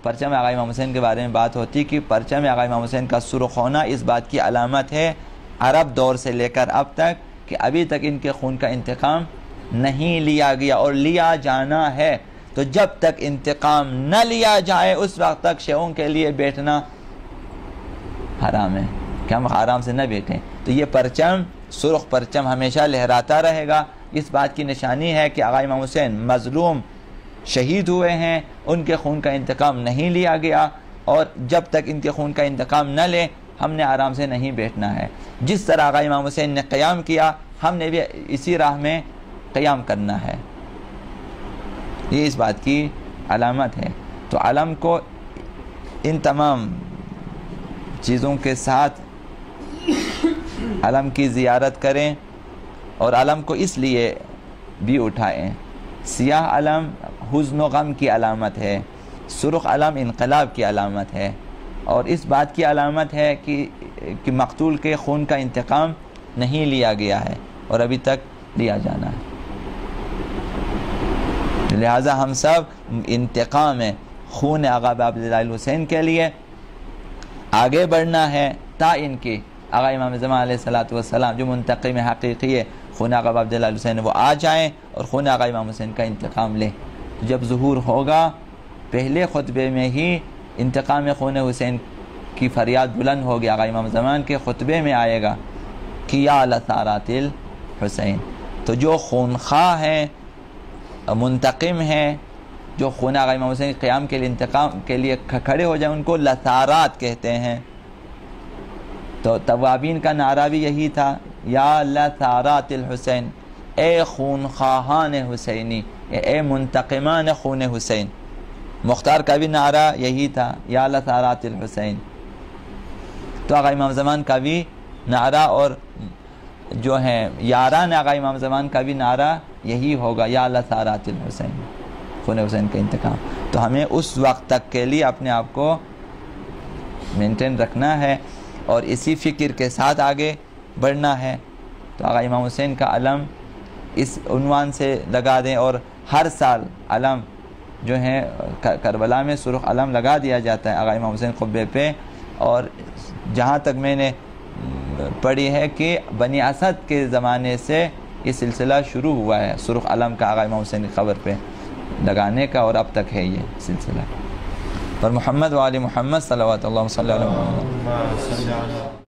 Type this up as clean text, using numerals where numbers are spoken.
پرچم آقا امام حسین کے بارے میں بات ہوتی کہ پرچم آقا امام حسین کا سرخ ہونا اس بات کی علامت ہے عرب دور سے لے کر اب تک کہ ابھی تک ان کے خون کا انتقام نہیں لیا گیا اور لیا جانا ہے. تو جب تک انتقام نہ لیا جائے اس وقت تک شیعوں کے لیے بیٹھنا حرام ہے کہ ہم آرام سے نہ بیٹھیں. تو یہ پرچم سرخ پرچم ہمیشہ لہراتا رہے گا. اس بات کی نشانی ہے کہ آقا امام حسین مظلوم شہید ہوئے ہیں, ان کے خون کا انتقام نہیں لیا گیا, اور جب تک ان کے خون کا انتقام نہ لیں ہم نے آرام سے نہیں بیٹھنا ہے. جس طرح آقا امام حسین نے قیام کیا ہم نے بھی اسی راہ میں قیام کرنا ہے. یہ اس بات کی علامت ہے. تو علم کو ان تمام چیزوں کے ساتھ علم کی زیارت کریں, اور علم کو اس لیے بھی اٹھائیں. سیاہ علم حزن و غم کی علامت ہے, سرخ علم انقلاب کی علامت ہے, اور اس بات کی علامت ہے کہ مقتول کے خون کا انتقام نہیں لیا گیا ہے اور ابھی تک لیا جانا ہے. لہٰذا ہم سب انتقام خون آقا عبداللہ حسین کے لیے آگے بڑھنا ہے تا ان کی آقا امام زمان علیہ السلام جو منتقم حقیقی ہے خون آقا عبداللہ حسین وہ آ جائیں اور خون آقا امام حسین کا انتقام لیں. جب ظہور ہوگا پہلے خطبے میں ہی انتقام خون حسین کی فریاد بلند ہوگی. آقا امام زمان کے خطبے میں آئے گا کہ یا لثارات الحسین. تو جو خونخواہ ہیں منتقم ہیں جو خون آقا امام حسین کے قیام کے لیے انتقام کے لیے کھڑے ہو جائیں ان کو لثارات کہتے ہیں. تو توابین کا نعرہ بھی یہی تھا یا لثارات الحسین, اے خونخواہان حسینی, اے منتقمان خون حسین. مختار کا بھی نعرہ یہی تھا یا لثارات الحسین. تو آقا امام زمان کا بھی نعرہ اور جو ہیں یاران آقا امام زمان کا بھی نعرہ یہی ہوگا یا لثارات الحسین, خون حسین کا انتقام. تو ہمیں اس وقت تک کے لیے اپنے آپ کو مینٹین رکھنا ہے اور اسی فکر کے ساتھ آگے بڑھنا ہے. تو آقا امام حسین کا علم اس عنوان سے لگا دیں, اور ہر سال علم جو ہیں کربلا میں سرخ علم لگا دیا جاتا ہے آقا امام حسین قبے پہ. اور جہاں تک میں نے پڑھی ہے کہ بنی اسد کے زمانے سے یہ سلسلہ شروع ہوا ہے سرخ علم کا آقا امام حسین کی قبر پہ لگانے کا, اور اب تک ہے یہ سلسلہ. پر محمد و آل محمد صلوات اللہ صلی اللہ علیہ وسلم.